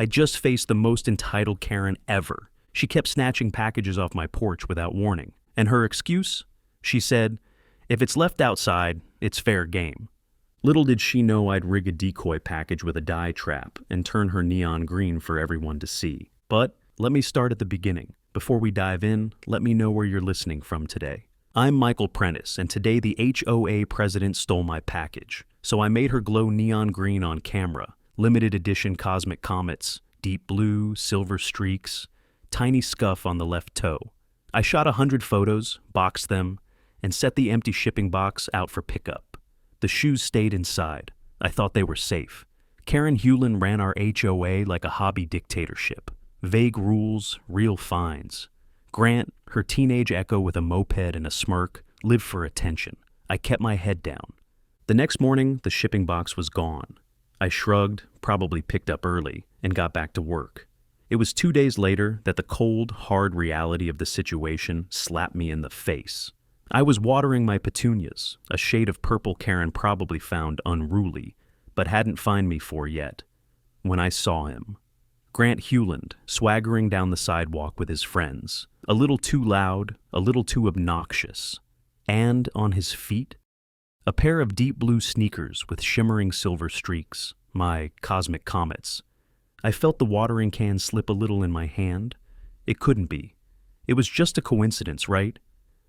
I just faced the most entitled Karen ever. She kept snatching packages off my porch without warning. And her excuse? She said, "If it's left outside, it's fair game." Little did she know I'd rig a decoy package with a dye trap and turn her neon green for everyone to see. But let me start at the beginning. Before we dive in, let me know where you're listening from today. I'm Michael Prentice, and today the HOA president stole my package. So I made her glow neon green on camera. Limited edition cosmic comets, deep blue, silver streaks, tiny scuff on the left toe. I shot 100 photos, boxed them, and set the empty shipping box out for pickup. The shoes stayed inside. I thought they were safe. Karen Hewlin ran our HOA like a hobby dictatorship. Vague rules, real fines. Grant, her teenage echo with a moped and a smirk, lived for attention. I kept my head down. The next morning, the shipping box was gone. I shrugged, probably picked up early, and got back to work. It was 2 days later that the cold, hard reality of the situation slapped me in the face. I was watering my petunias, a shade of purple Karen probably found unruly, but hadn't fined me for yet, when I saw him. Grant Hewland, swaggering down the sidewalk with his friends, a little too loud, a little too obnoxious. And on his feet, a pair of deep blue sneakers with shimmering silver streaks, my cosmic comets. I felt the watering can slip a little in my hand. It couldn't be. It was just a coincidence, right?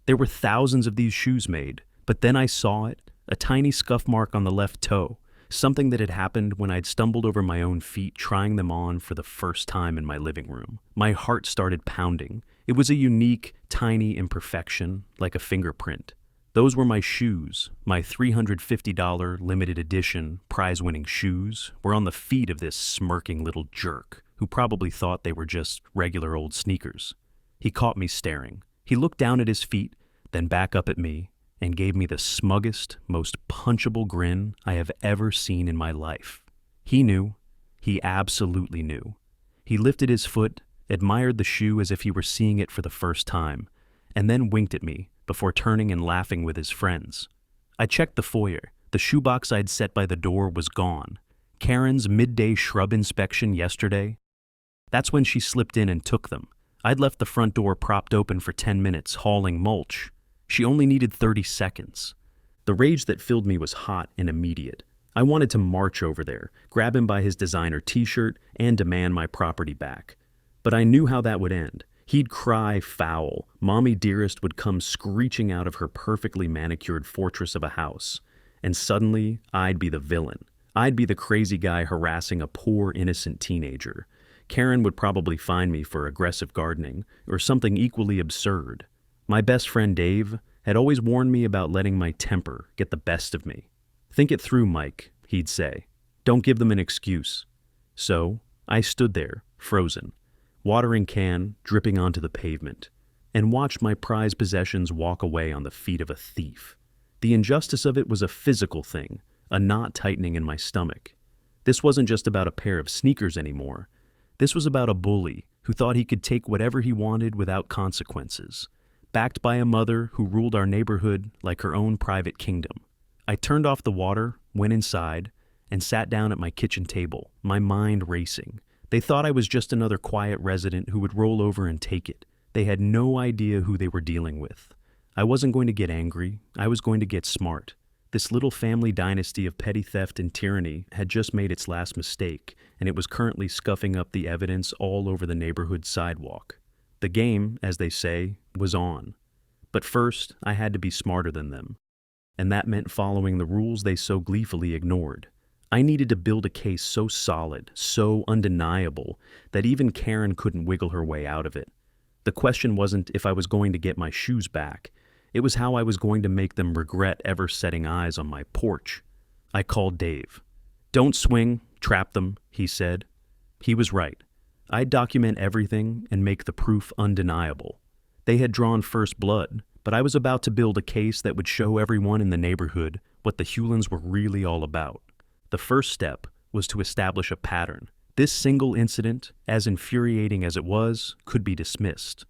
There were thousands of these shoes made, but then I saw it, a tiny scuff mark on the left toe, something that had happened when I'd stumbled over my own feet trying them on for the first time in my living room. My heart started pounding. It was a unique, tiny imperfection, like a fingerprint. Those were my shoes. My $350 limited edition, prize-winning shoes were on the feet of this smirking little jerk, who probably thought they were just regular old sneakers. He caught me staring. He looked down at his feet, then back up at me, and gave me the smuggest, most punchable grin I have ever seen in my life. He knew. He absolutely knew. He lifted his foot, admired the shoe as if he were seeing it for the first time, and then winked at me before turning and laughing with his friends. I checked the foyer. The shoebox I'd set by the door was gone. Karen's midday shrub inspection yesterday? That's when she slipped in and took them. I'd left the front door propped open for 10 minutes, hauling mulch. She only needed 30 seconds. The rage that filled me was hot and immediate. I wanted to march over there, grab him by his designer t-shirt, and demand my property back. But I knew how that would end. He'd cry foul. Mommy Dearest would come screeching out of her perfectly manicured fortress of a house. And suddenly, I'd be the villain. I'd be the crazy guy harassing a poor, innocent teenager. Karen would probably fine me for aggressive gardening, or something equally absurd. My best friend Dave had always warned me about letting my temper get the best of me. "Think it through, Mike," he'd say. "Don't give them an excuse." So, I stood there, frozen, watering can dripping onto the pavement, and watched my prized possessions walk away on the feet of a thief. The injustice of it was a physical thing, a knot tightening in my stomach. This wasn't just about a pair of sneakers anymore. This was about a bully who thought he could take whatever he wanted without consequences, backed by a mother who ruled our neighborhood like her own private kingdom. I turned off the water, went inside, and sat down at my kitchen table, my mind racing. They thought I was just another quiet resident who would roll over and take it. They had no idea who they were dealing with. I wasn't going to get angry. I was going to get smart. This little family dynasty of petty theft and tyranny had just made its last mistake, and it was currently scuffing up the evidence all over the neighborhood sidewalk. The game, as they say, was on. But first, I had to be smarter than them. And that meant following the rules they so gleefully ignored. I needed to build a case so solid, so undeniable, that even Karen couldn't wiggle her way out of it. The question wasn't if I was going to get my shoes back. It was how I was going to make them regret ever setting eyes on my porch. I called Dave. "Don't swing, trap them," he said. He was right. I'd document everything and make the proof undeniable. They had drawn first blood, but I was about to build a case that would show everyone in the neighborhood what the Hewlins were really all about. The first step was to establish a pattern. This single incident, as infuriating as it was, could be dismissed.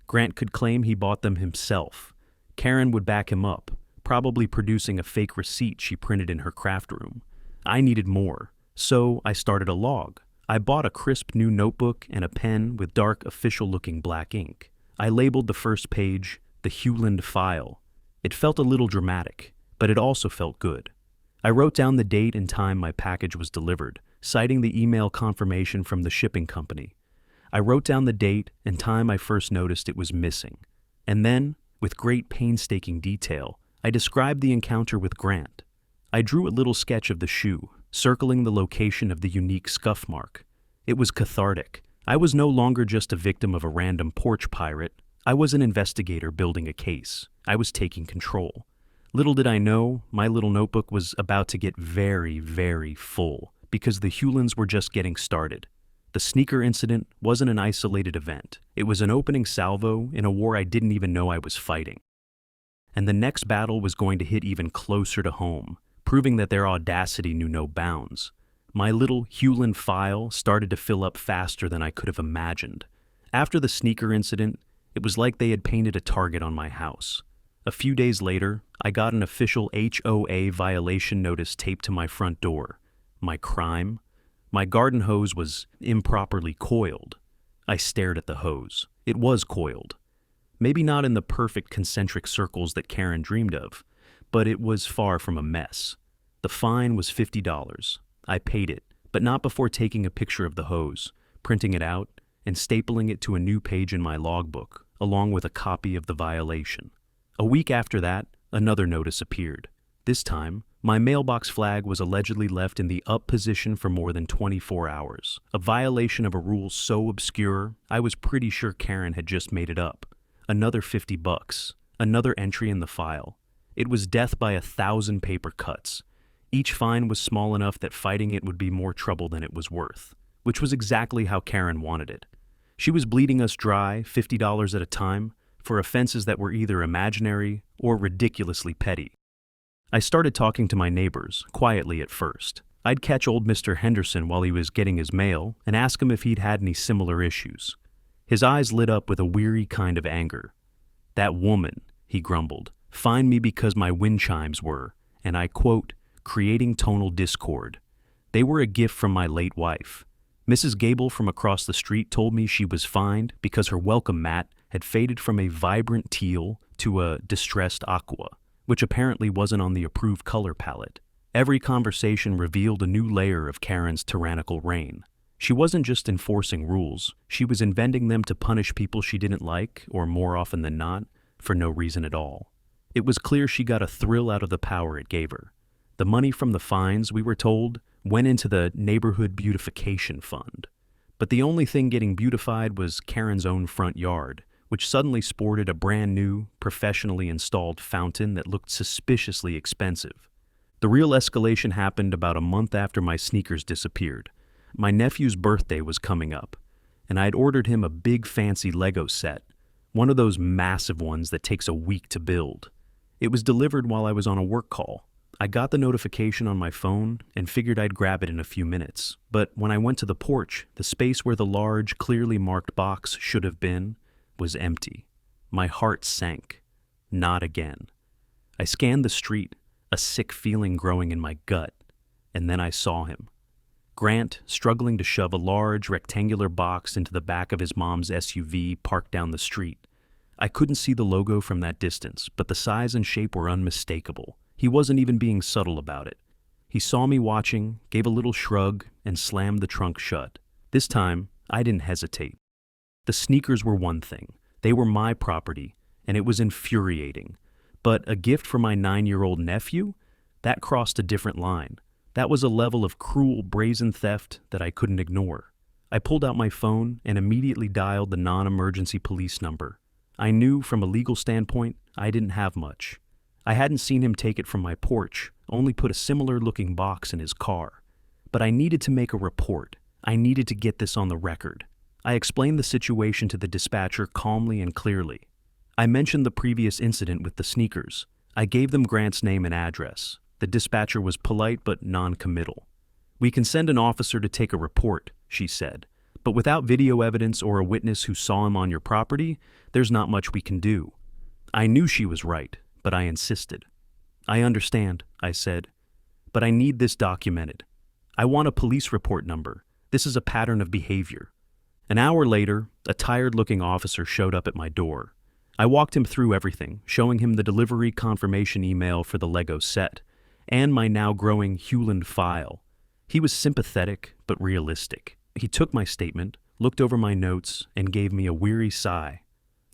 Grant could claim he bought them himself. Karen would back him up, probably producing a fake receipt she printed in her craft room. I needed more, so I started a log. I bought a crisp new notebook and a pen with dark, official-looking black ink. I labeled the first page, "The Hewland File." It felt a little dramatic, but it also felt good. I wrote down the date and time my package was delivered, citing the email confirmation from the shipping company. I wrote down the date and time I first noticed it was missing. And then, with great painstaking detail, I described the encounter with Grant. I drew a little sketch of the shoe, circling the location of the unique scuff mark. It was cathartic. I was no longer just a victim of a random porch pirate. I was an investigator building a case. I was taking control. Little did I know, my little notebook was about to get very, very full, because the Hewlands were just getting started. The sneaker incident wasn't an isolated event. It was an opening salvo in a war I didn't even know I was fighting. And the next battle was going to hit even closer to home, proving that their audacity knew no bounds. My little Hewland file started to fill up faster than I could have imagined. After the sneaker incident, it was like they had painted a target on my house. A few days later, I got an official HOA violation notice taped to my front door. My crime? My garden hose was improperly coiled. I stared at the hose. It was coiled. Maybe not in the perfect concentric circles that Karen dreamed of, but it was far from a mess. The fine was $50. I paid it, but not before taking a picture of the hose, printing it out, and stapling it to a new page in my logbook, along with a copy of the violation. A week after that, another notice appeared. This time, my mailbox flag was allegedly left in the up position for more than 24 hours, a violation of a rule so obscure, I was pretty sure Karen had just made it up. Another $50, another entry in the file. It was death by 1,000 paper cuts. Each fine was small enough that fighting it would be more trouble than it was worth, which was exactly how Karen wanted it. She was bleeding us dry, $50 at a time, for offenses that were either imaginary or ridiculously petty. I started talking to my neighbors, quietly at first. I'd catch old Mr. Henderson while he was getting his mail and ask him if he'd had any similar issues. His eyes lit up with a weary kind of anger. "That woman," he grumbled, "fined me because my wind chimes were," and I quote, "creating tonal discord. They were a gift from my late wife. Mrs. Gable from across the street told me she was fined because her welcome mat had faded from a vibrant teal to a distressed aqua, which apparently wasn't on the approved color palette. Every conversation revealed a new layer of Karen's tyrannical reign. She wasn't just enforcing rules, she was inventing them to punish people she didn't like, or more often than not, for no reason at all. It was clear she got a thrill out of the power it gave her. The money from the fines, we were told, went into the Neighborhood Beautification Fund. But the only thing getting beautified was Karen's own front yard, which suddenly sported a brand new, professionally installed fountain that looked suspiciously expensive. The real escalation happened about a month after my sneakers disappeared. My nephew's birthday was coming up, and I had ordered him a big fancy Lego set, one of those massive ones that takes a week to build. It was delivered while I was on a work call. I got the notification on my phone and figured I'd grab it in a few minutes, but when I went to the porch, the space where the large, clearly marked box should have been was empty. My heart sank. Not again. I scanned the street, a sick feeling growing in my gut, and then I saw him. Grant, struggling to shove a large, rectangular box into the back of his mom's SUV parked down the street. I couldn't see the logo from that distance, but the size and shape were unmistakable. He wasn't even being subtle about it. He saw me watching, gave a little shrug, and slammed the trunk shut. This time, I didn't hesitate. The sneakers were one thing. They were my property, and it was infuriating. But a gift for my 9-year-old nephew? That crossed a different line. That was a level of cruel, brazen theft that I couldn't ignore. I pulled out my phone and immediately dialed the non-emergency police number. I knew, from a legal standpoint, I didn't have much. I hadn't seen him take it from my porch, only put a similar-looking box in his car. But I needed to make a report. I needed to get this on the record. I explained the situation to the dispatcher calmly and clearly. I mentioned the previous incident with the sneakers. I gave them Grant's name and address. The dispatcher was polite but non-committal. "We can send an officer to take a report," she said, "but without video evidence or a witness who saw him on your property, there's not much we can do." I knew she was right, but I insisted. "I understand," I said, "but I need this documented. I want a police report number, This is a pattern of behavior. An hour later, a tired-looking officer showed up at my door. I walked him through everything, showing him the delivery confirmation email for the Lego set, and my now growing Hewland file. He was sympathetic, but realistic. He took my statement, looked over my notes, and gave me a weary sigh.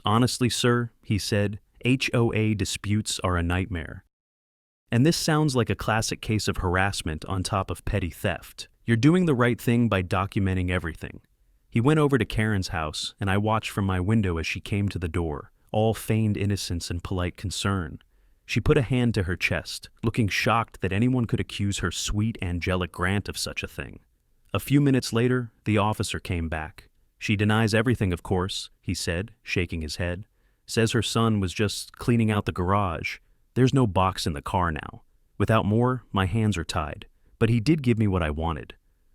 "Honestly, sir," he said, "HOA disputes are a nightmare." And this sounds like a classic case of harassment on top of petty theft. You're doing the right thing by documenting everything. He went over to Karen's house, and I watched from my window as she came to the door, all feigned innocence and polite concern. She put a hand to her chest, looking shocked that anyone could accuse her sweet, angelic Grant of such a thing. A few minutes later, the officer came back. "She denies everything, of course," he said, shaking his head. "Says her son was just cleaning out the garage. There's no box in the car now." Without more, my hands are tied. But he did give me what I wanted.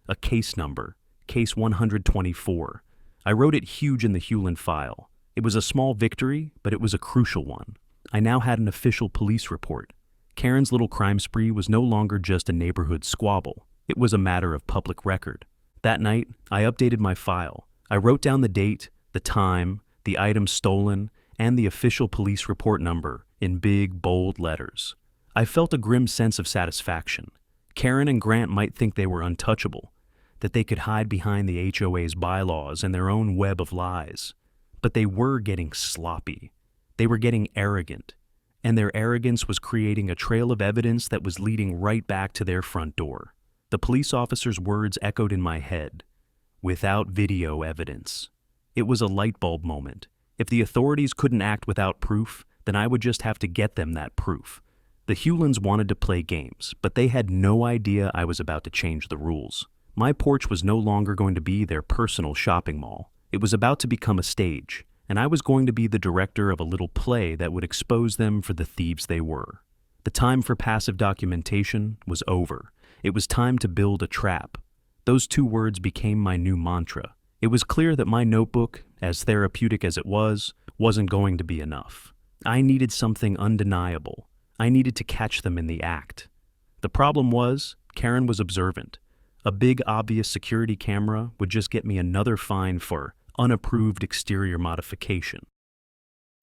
A case number, case 124. I wrote it huge in the Hewland file. It was a small victory, but it was a crucial one. I now had an official police report. Karen's little crime spree was no longer just a neighborhood squabble. It was a matter of public record. That night, I updated my file. I wrote down the date, the time, the item stolen, and the official police report number in big, bold letters. I felt a grim sense of satisfaction. Karen and Grant might think they were untouchable, that they could hide behind the HOA's bylaws and their own web of lies. But they were getting sloppy. They were getting arrogant, and their arrogance was creating a trail of evidence that was leading right back to their front door. The police officer's words echoed in my head. Without video evidence. It was a light bulb moment. If the authorities couldn't act without proof, then I would just have to get them that proof. The Hewlands wanted to play games, but they had no idea I was about to change the rules. My porch was no longer going to be their personal shopping mall. It was about to become a stage, and I was going to be the director of a little play that would expose them for the thieves they were. The time for passive documentation was over. It was time to build a trap. Those two words became my new mantra. It was clear that my notebook, as therapeutic as it was, wasn't going to be enough. I needed something undeniable. I needed to catch them in the act. The problem was, Karen was observant. A big, obvious security camera would just get me another fine for unapproved exterior modification.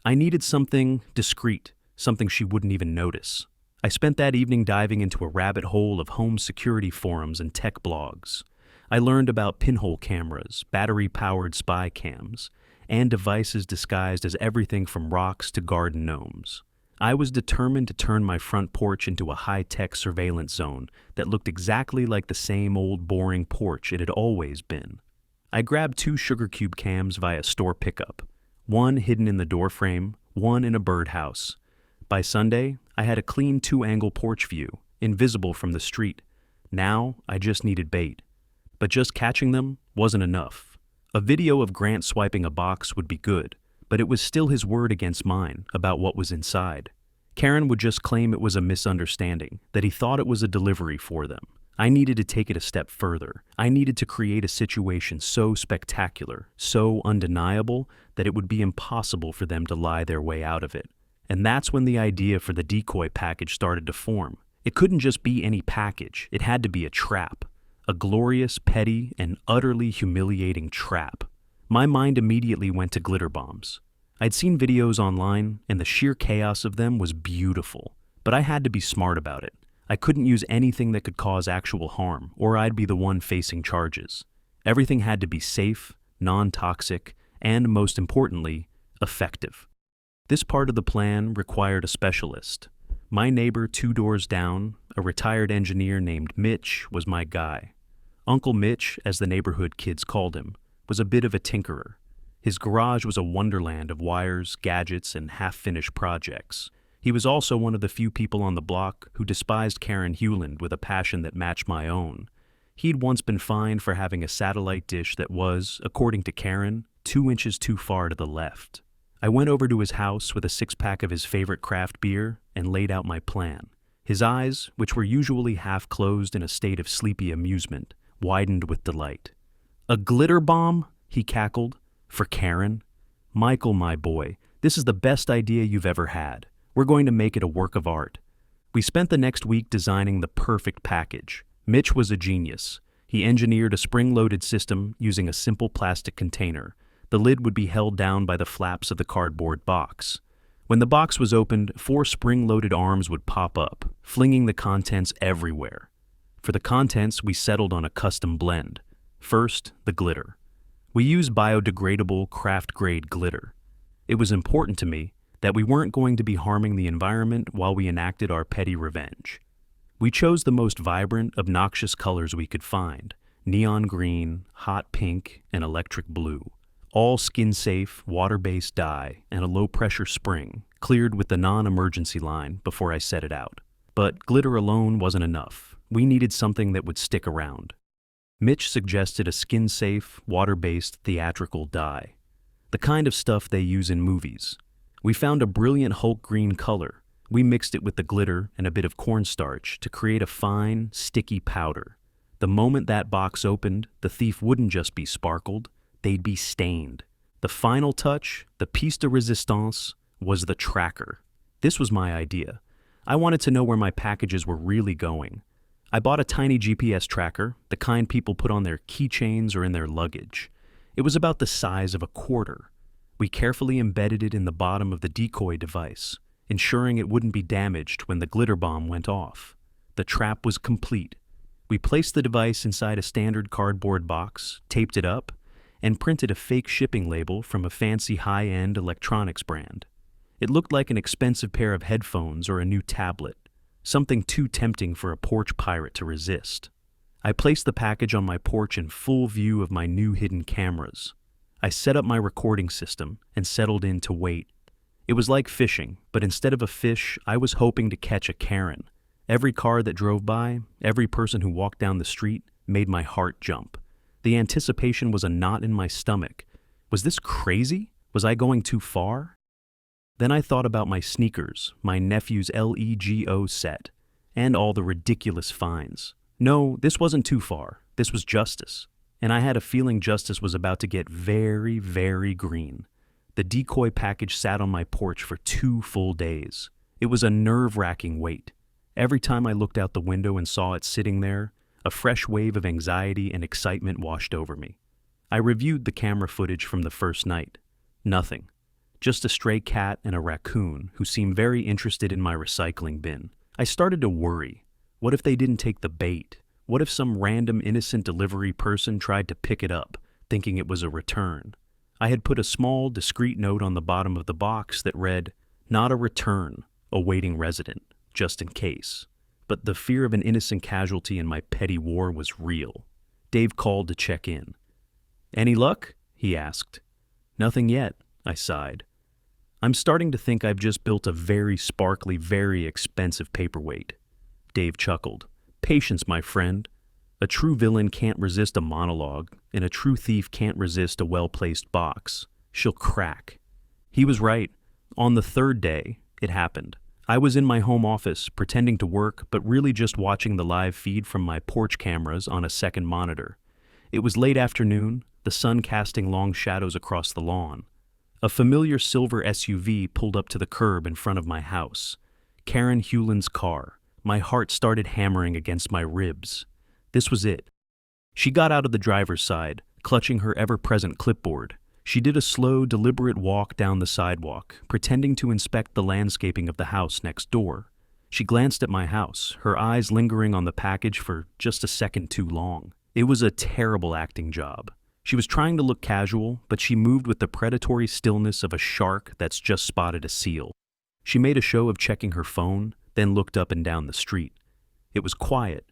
I needed something discreet, something she wouldn't even notice. I spent that evening diving into a rabbit hole of home security forums and tech blogs. I learned about pinhole cameras, battery-powered spy cams, and devices disguised as everything from rocks to garden gnomes. I was determined to turn my front porch into a high-tech surveillance zone that looked exactly like the same old boring porch it had always been. I grabbed 2 sugar cube cams via store pickup, one hidden in the doorframe, one in a birdhouse. By Sunday, I had a clean 2-angle porch view, invisible from the street. Now, I just needed bait. But just catching them wasn't enough. A video of Grant swiping a box would be good, but it was still his word against mine about what was inside. Karen would just claim it was a misunderstanding, that he thought it was a delivery for them. I needed to take it a step further. I needed to create a situation so spectacular, so undeniable, that it would be impossible for them to lie their way out of it. And that's when the idea for the decoy package started to form. It couldn't just be any package. It had to be a trap. A glorious, petty, and utterly humiliating trap. My mind immediately went to glitter bombs. I'd seen videos online, and the sheer chaos of them was beautiful. But I had to be smart about it. I couldn't use anything that could cause actual harm, or I'd be the one facing charges. Everything had to be safe, non-toxic, and, most importantly, effective. This part of the plan required a specialist. My neighbor 2 doors down, a retired engineer named Mitch, was my guy. Uncle Mitch, as the neighborhood kids called him, was a bit of a tinkerer. His garage was a wonderland of wires, gadgets, and half-finished projects. He was also one of the few people on the block who despised Karen Hewland with a passion that matched my own. He'd once been fined for having a satellite dish that was, according to Karen, 2 inches too far to the left. I went over to his house with a 6-pack of his favorite craft beer and laid out my plan. His eyes, which were usually half closed in a state of sleepy amusement, widened with delight. "A glitter bomb?" he cackled. "For Karen? Michael, my boy, this is the best idea you've ever had. We're going to make it a work of art." We spent the next week designing the perfect package. Mitch was a genius. He engineered a spring-loaded system using a simple plastic container. The lid would be held down by the flaps of the cardboard box. When the box was opened, 4 spring-loaded arms would pop up, flinging the contents everywhere. For the contents, we settled on a custom blend. First, the glitter. We used biodegradable, craft-grade glitter. It was important to me that we weren't going to be harming the environment while we enacted our petty revenge. We chose the most vibrant, obnoxious colors we could find: neon green, hot pink, and electric blue. All skin-safe, water-based dye and a low-pressure spring, cleared with the non-emergency line before I set it out. But glitter alone wasn't enough. We needed something that would stick around. Mitch suggested a skin-safe, water-based theatrical dye, the kind of stuff they use in movies. We found a brilliant Hulk green color. We mixed it with the glitter and a bit of cornstarch to create a fine, sticky powder. The moment that box opened, the thief wouldn't just be sparkled, they'd be stained. The final touch, the piece de resistance, was the tracker. This was my idea. I wanted to know where my packages were really going. I bought a tiny GPS tracker, the kind people put on their keychains or in their luggage. It was about the size of a quarter. We carefully embedded it in the bottom of the decoy device, ensuring it wouldn't be damaged when the glitter bomb went off. The trap was complete. We placed the device inside a standard cardboard box, taped it up, and printed a fake shipping label from a fancy high-end electronics brand. It looked like an expensive pair of headphones or a new tablet, something too tempting for a porch pirate to resist. I placed the package on my porch in full view of my new hidden cameras. I set up my recording system and settled in to wait. It was like fishing, but instead of a fish, I was hoping to catch a Karen. Every car that drove by, every person who walked down the street, made my heart jump. The anticipation was a knot in my stomach. Was this crazy? Was I going too far? Then I thought about my sneakers, my nephew's LEGO set, and all the ridiculous fines. No, this wasn't too far. This was justice. And I had a feeling justice was about to get very, very green. The decoy package sat on my porch for 2 full days. It was a nerve-wracking wait. Every time I looked out the window and saw it sitting there, a fresh wave of anxiety and excitement washed over me. I reviewed the camera footage from the first night. Nothing. Just a stray cat and a raccoon who seemed very interested in my recycling bin. I started to worry. What if they didn't take the bait? What if some random innocent delivery person tried to pick it up, thinking it was a return? I had put a small, discreet note on the bottom of the box that read, "Not a return, awaiting resident, just in case." But the fear of an innocent casualty in my petty war was real. Dave called to check in. "Any luck?" he asked. "Nothing yet," I sighed. "I'm starting to think I've just built a very sparkly, very expensive paperweight." Dave chuckled. "Patience, my friend. A true villain can't resist a monologue, and a true thief can't resist a well-placed box. She'll crack." He was right. On the 3rd day, it happened. I was in my home office, pretending to work, but really just watching the live feed from my porch cameras on a second monitor. It was late afternoon, the sun casting long shadows across the lawn. A familiar silver SUV pulled up to the curb in front of my house. Karen Hewlin's car. My heart started hammering against my ribs. This was it. She got out of the driver's side, clutching her ever-present clipboard. She did a slow, deliberate walk down the sidewalk, pretending to inspect the landscaping of the house next door. She glanced at my house, her eyes lingering on the package for just a second too long. It was a terrible acting job. She was trying to look casual, but she moved with the predatory stillness of a shark that's just spotted a seal. She made a show of checking her phone, then looked up and down the street. It was quiet.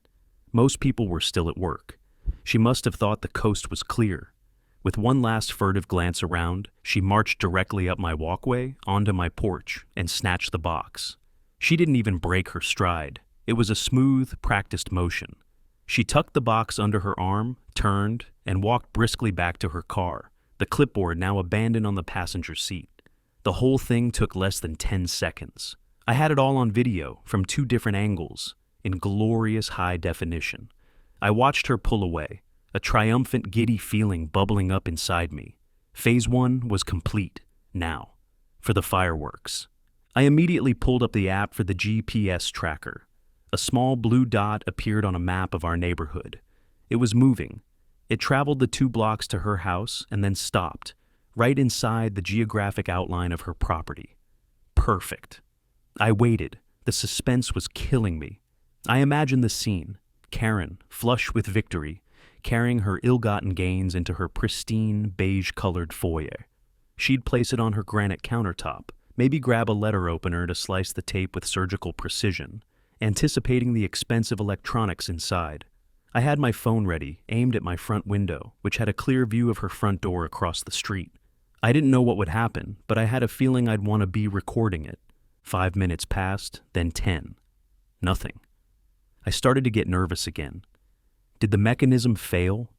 Most people were still at work. She must have thought the coast was clear. With one last furtive glance around, she marched directly up my walkway, onto my porch, and snatched the box. She didn't even break her stride. It was a smooth, practiced motion. She tucked the box under her arm, turned, and walked briskly back to her car, the clipboard now abandoned on the passenger seat. The whole thing took less than 10 seconds. I had it all on video, from 2 different angles, in glorious high definition. I watched her pull away, a triumphant, giddy feeling bubbling up inside me. Phase 1 was complete. Now, for the fireworks. I immediately pulled up the app for the GPS tracker. A small blue dot appeared on a map of our neighborhood. It was moving. It traveled the 2 blocks to her house and then stopped, right inside the geographic outline of her property. Perfect. I waited. The suspense was killing me. I imagined the scene. Karen, flush with victory, carrying her ill-gotten gains into her pristine, beige-colored foyer. She'd place it on her granite countertop, maybe grab a letter opener to slice the tape with surgical precision, anticipating the expensive electronics inside. I had my phone ready, aimed at my front window, which had a clear view of her front door across the street. I didn't know what would happen, but I had a feeling I'd want to be recording it. 5 minutes passed, then 10. Nothing. I started to get nervous again. Did the mechanism fail?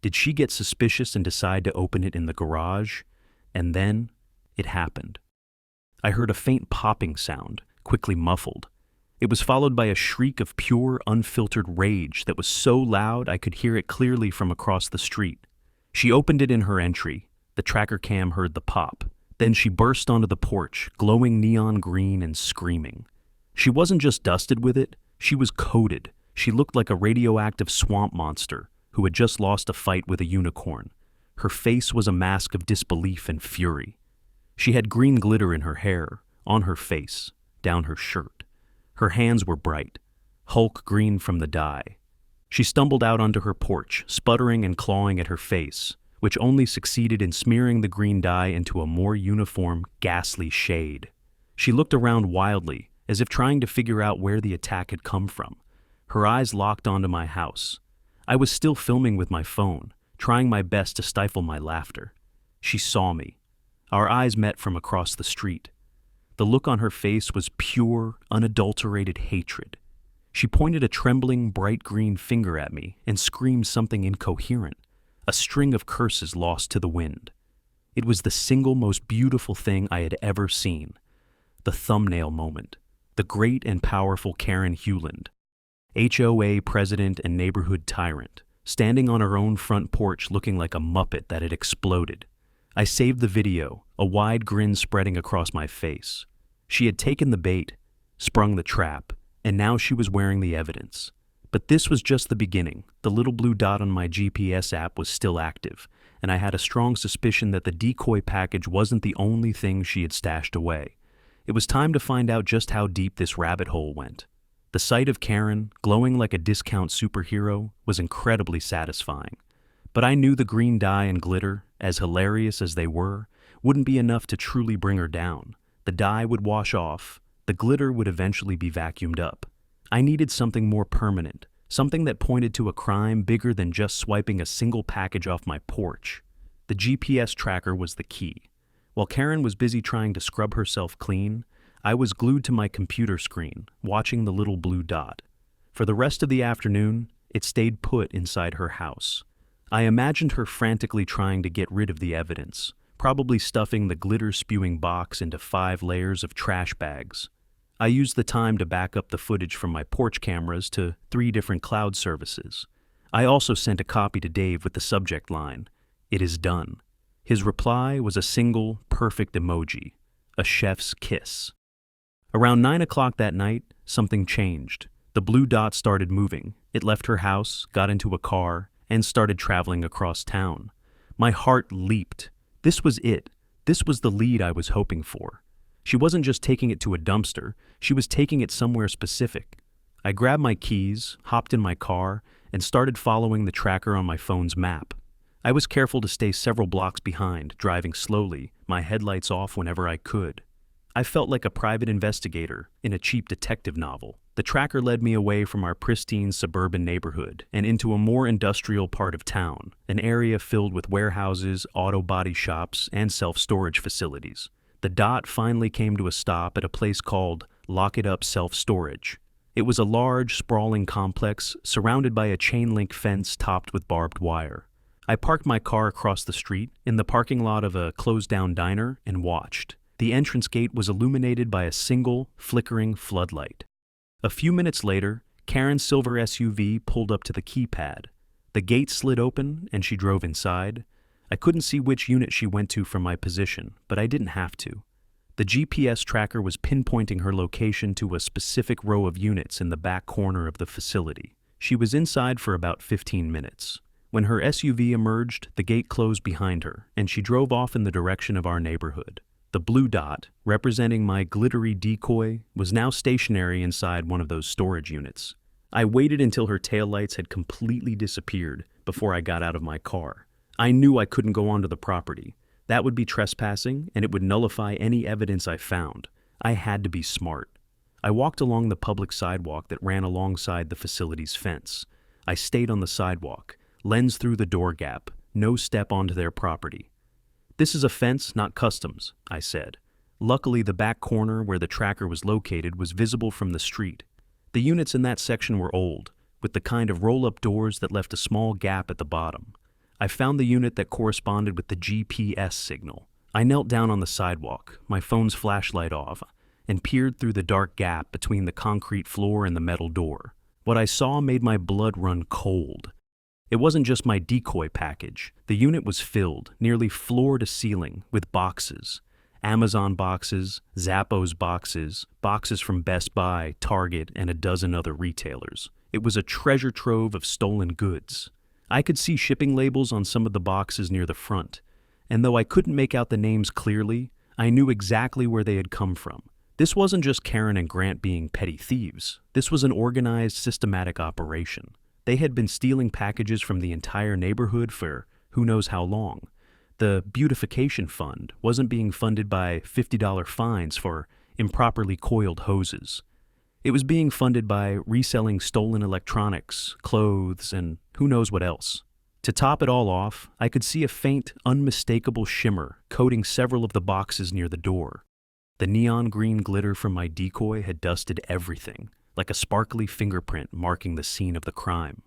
Did she get suspicious and decide to open it in the garage? And then it happened. I heard a faint popping sound, quickly muffled. It was followed by a shriek of pure, unfiltered rage that was so loud I could hear it clearly from across the street. She opened it in her entry. The tracker cam heard the pop. Then she burst onto the porch, glowing neon green and screaming. She wasn't just dusted with it, she was coated. She looked like a radioactive swamp monster who had just lost a fight with a unicorn. Her face was a mask of disbelief and fury. She had green glitter in her hair, on her face, down her shirt. Her hands were bright, Hulk green from the dye. She stumbled out onto her porch, sputtering and clawing at her face, which only succeeded in smearing the green dye into a more uniform, ghastly shade. She looked around wildly, as if trying to figure out where the attack had come from. Her eyes locked onto my house. I was still filming with my phone, trying my best to stifle my laughter. She saw me. Our eyes met from across the street. The look on her face was pure, unadulterated hatred. She pointed a trembling, bright green finger at me and screamed something incoherent, a string of curses lost to the wind. It was the single most beautiful thing I had ever seen. The thumbnail moment. The great and powerful Karen Hewland, HOA president and neighborhood tyrant, standing on her own front porch looking like a muppet that had exploded. I saved the video, a wide grin spreading across my face. She had taken the bait, sprung the trap, and now she was wearing the evidence. But this was just the beginning. The little blue dot on my GPS app was still active, and I had a strong suspicion that the decoy package wasn't the only thing she had stashed away. It was time to find out just how deep this rabbit hole went. The sight of Karen, glowing like a discount superhero, was incredibly satisfying. But I knew the green dye and glitter, as hilarious as they were, wouldn't be enough to truly bring her down. The dye would wash off. The glitter would eventually be vacuumed up. I needed something more permanent, something that pointed to a crime bigger than just swiping a single package off my porch. The GPS tracker was the key. While Karen was busy trying to scrub herself clean, I was glued to my computer screen, watching the little blue dot. For the rest of the afternoon, it stayed put inside her house. I imagined her frantically trying to get rid of the evidence, probably stuffing the glitter-spewing box into 5 layers of trash bags. I used the time to back up the footage from my porch cameras to 3 different cloud services. I also sent a copy to Dave with the subject line, "It is done." His reply was a single, perfect emoji, a chef's kiss. Around 9 o'clock that night, something changed. The blue dot started moving. It left her house, got into a car, and started traveling across town. My heart leaped. This was it. This was the lead I was hoping for. She wasn't just taking it to a dumpster, she was taking it somewhere specific. I grabbed my keys, hopped in my car, and started following the tracker on my phone's map. I was careful to stay several blocks behind, driving slowly, my headlights off whenever I could. I felt like a private investigator in a cheap detective novel. The tracker led me away from our pristine suburban neighborhood and into a more industrial part of town, an area filled with warehouses, auto body shops, and self-storage facilities. The dot finally came to a stop at a place called Lock It Up Self-Storage. It was a large, sprawling complex surrounded by a chain-link fence topped with barbed wire. I parked my car across the street in the parking lot of a closed-down diner and watched. The entrance gate was illuminated by a single, flickering floodlight. A few minutes later, Karen's silver SUV pulled up to the keypad. The gate slid open and she drove inside. I couldn't see which unit she went to from my position, but I didn't have to. The GPS tracker was pinpointing her location to a specific row of units in the back corner of the facility. She was inside for about 15 minutes. When her SUV emerged, the gate closed behind her, and she drove off in the direction of our neighborhood. The blue dot, representing my glittery decoy, was now stationary inside one of those storage units. I waited until her taillights had completely disappeared before I got out of my car. I knew I couldn't go onto the property. That would be trespassing, and it would nullify any evidence I found. I had to be smart. I walked along the public sidewalk that ran alongside the facility's fence. I stayed on the sidewalk, lens through the door gap, no step onto their property. "This is a fence, not customs," I said. Luckily, the back corner where the tracker was located was visible from the street. The units in that section were old, with the kind of roll-up doors that left a small gap at the bottom. I found the unit that corresponded with the GPS signal. I knelt down on the sidewalk, my phone's flashlight off, and peered through the dark gap between the concrete floor and the metal door. What I saw made my blood run cold. It wasn't just my decoy package. The unit was filled, nearly floor to ceiling, with boxes. Amazon boxes, Zappos boxes, boxes from Best Buy, Target, and a dozen other retailers. It was a treasure trove of stolen goods. I could see shipping labels on some of the boxes near the front, and though I couldn't make out the names clearly, I knew exactly where they had come from. This wasn't just Karen and Grant being petty thieves. This was an organized, systematic operation. They had been stealing packages from the entire neighborhood for who knows how long. The beautification fund wasn't being funded by $50 fines for improperly coiled hoses. It was being funded by reselling stolen electronics, clothes, and who knows what else. To top it all off, I could see a faint, unmistakable shimmer coating several of the boxes near the door. The neon green glitter from my decoy had dusted everything, like a sparkly fingerprint marking the scene of the crime.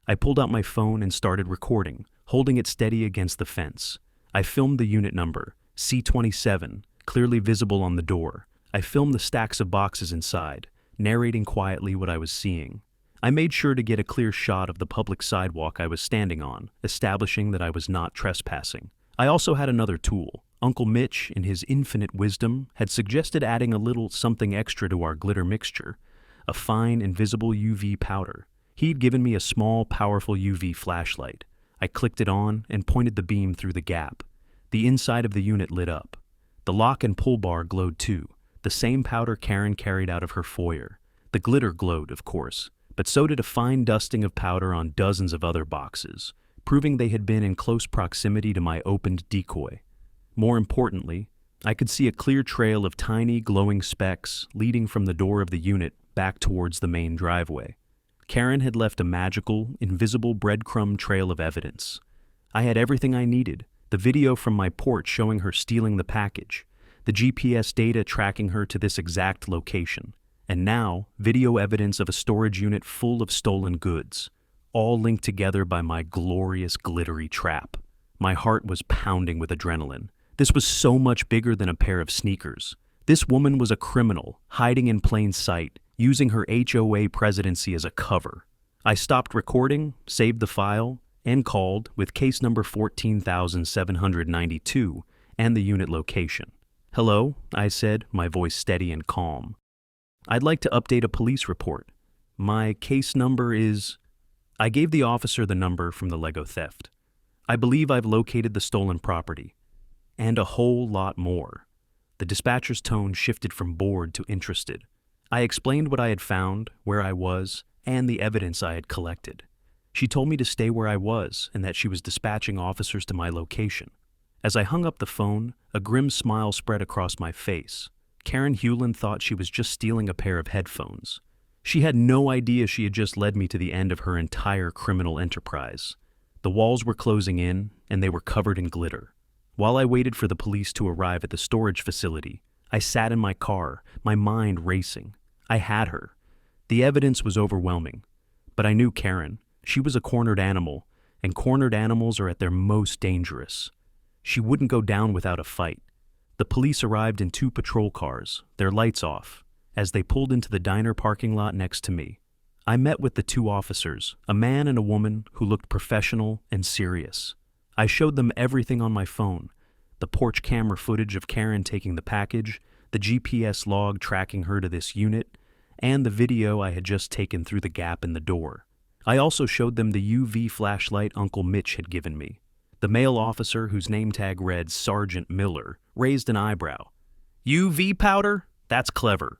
I pulled out my phone and started recording, holding it steady against the fence. I filmed the unit number, C27, clearly visible on the door. I filmed the stacks of boxes inside, narrating quietly what I was seeing. I made sure to get a clear shot of the public sidewalk I was standing on, establishing that I was not trespassing. I also had another tool. Uncle Mitch, in his infinite wisdom, had suggested adding a little something extra to our glitter mixture, a fine, invisible UV powder. He'd given me a small, powerful UV flashlight. I clicked it on and pointed the beam through the gap. The inside of the unit lit up. The lock and pull bar glowed too, the same powder Karen carried out of her foyer. The glitter glowed, of course, but so did a fine dusting of powder on dozens of other boxes, proving they had been in close proximity to my opened decoy. More importantly, I could see a clear trail of tiny, glowing specks leading from the door of the unit back towards the main driveway. Karen had left a magical, invisible breadcrumb trail of evidence. I had everything I needed: the video from my porch showing her stealing the package, the GPS data tracking her to this exact location, and now video evidence of a storage unit full of stolen goods, all linked together by my glorious glittery trap. My heart was pounding with adrenaline. This was so much bigger than a pair of sneakers. This woman was a criminal, hiding in plain sight, using her HOA presidency as a cover. I stopped recording, saved the file, and called with case number 14,792 and the unit location. "Hello," I said, my voice steady and calm. "I'd like to update a police report. My case number is..." I gave the officer the number from the Lego theft. "I believe I've located the stolen property. And a whole lot more." The dispatcher's tone shifted from bored to interested. I explained what I had found, where I was, and the evidence I had collected. She told me to stay where I was and that she was dispatching officers to my location. As I hung up the phone, a grim smile spread across my face. Karen Hewlin thought she was just stealing a pair of headphones. She had no idea she had just led me to the end of her entire criminal enterprise. The walls were closing in, and they were covered in glitter. While I waited for the police to arrive at the storage facility, I sat in my car, my mind racing. I had her. The evidence was overwhelming. But I knew Karen. She was a cornered animal, and cornered animals are at their most dangerous. She wouldn't go down without a fight. The police arrived in 2 patrol cars, their lights off, as they pulled into the diner parking lot next to me. I met with the 2 officers, a man and a woman who looked professional and serious. I showed them everything on my phone: the porch camera footage of Karen taking the package, the GPS log tracking her to this unit, and the video I had just taken through the gap in the door. I also showed them the UV flashlight Uncle Mitch had given me. The male officer, whose name tag read Sergeant Miller, raised an eyebrow. UV powder? That's clever.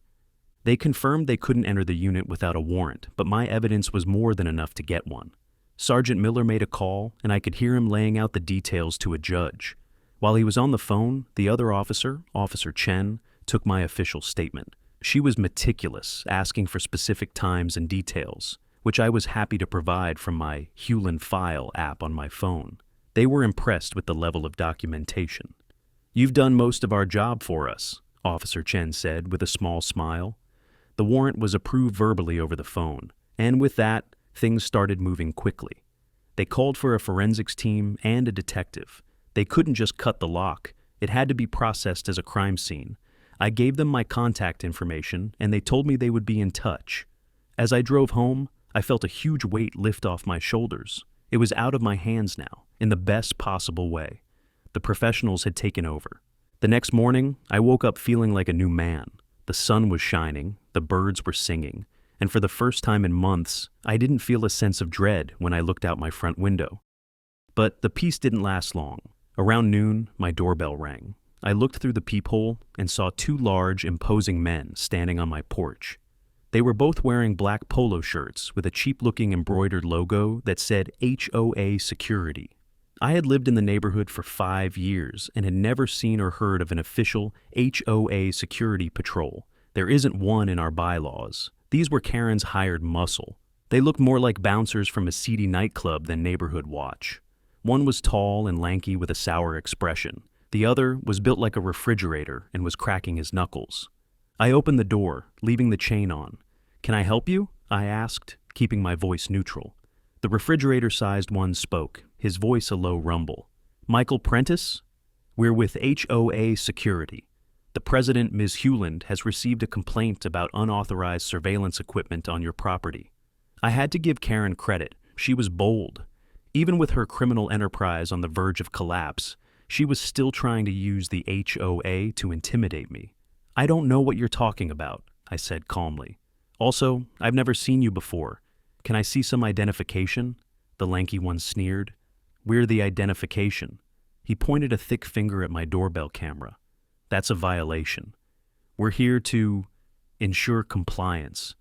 They confirmed they couldn't enter the unit without a warrant, but my evidence was more than enough to get one. Sergeant Miller made a call, and I could hear him laying out the details to a judge. While he was on the phone, the other officer, Officer Chen, took my official statement. She was meticulous, asking for specific times and details, which I was happy to provide from my Hewlin File app on my phone. They were impressed with the level of documentation. "You've done most of our job for us," Officer Chen said with a small smile. The warrant was approved verbally over the phone, and with that, things started moving quickly. They called for a forensics team and a detective. They couldn't just cut the lock. It had to be processed as a crime scene. I gave them my contact information, and they told me they would be in touch. As I drove home, I felt a huge weight lift off my shoulders. It was out of my hands now, in the best possible way. The professionals had taken over. The next morning, I woke up feeling like a new man. The sun was shining, the birds were singing, and for the first time in months, I didn't feel a sense of dread when I looked out my front window. But the peace didn't last long. Around noon, my doorbell rang. I looked through the peephole and saw two large, imposing men standing on my porch. They were both wearing black polo shirts with a cheap-looking embroidered logo that said HOA Security. I had lived in the neighborhood for 5 years and had never seen or heard of an official HOA security patrol. There isn't one in our bylaws. These were Karen's hired muscle. They looked more like bouncers from a seedy nightclub than neighborhood watch. One was tall and lanky with a sour expression. The other was built like a refrigerator and was cracking his knuckles. I opened the door, leaving the chain on. "Can I help you?" I asked, keeping my voice neutral. The refrigerator-sized one spoke, his voice a low rumble. "Michael Prentice? We're with HOA Security. The president, Ms. Hewland, has received a complaint about unauthorized surveillance equipment on your property." I had to give Karen credit. She was bold. Even with her criminal enterprise on the verge of collapse, she was still trying to use the HOA to intimidate me. "I don't know what you're talking about," I said calmly. "Also, I've never seen you before. Can I see some identification?" The lanky one sneered. "We're the identification." He pointed a thick finger at my doorbell camera. "That's a violation. We're here to ensure compliance."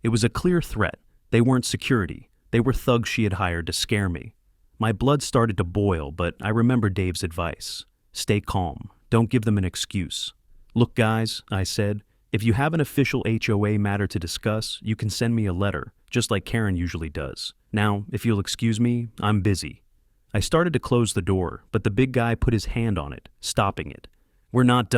It was a clear threat. They weren't security. They were thugs she had hired to scare me. My blood started to boil, but I remembered Dave's advice. Stay calm. Don't give them an excuse. "Look, guys," I said, "if you have an official HOA matter to discuss, you can send me a letter, just like Karen usually does. Now, if you'll excuse me, I'm busy." I started to close the door, but the big guy put his hand on it, stopping it. "We're not done."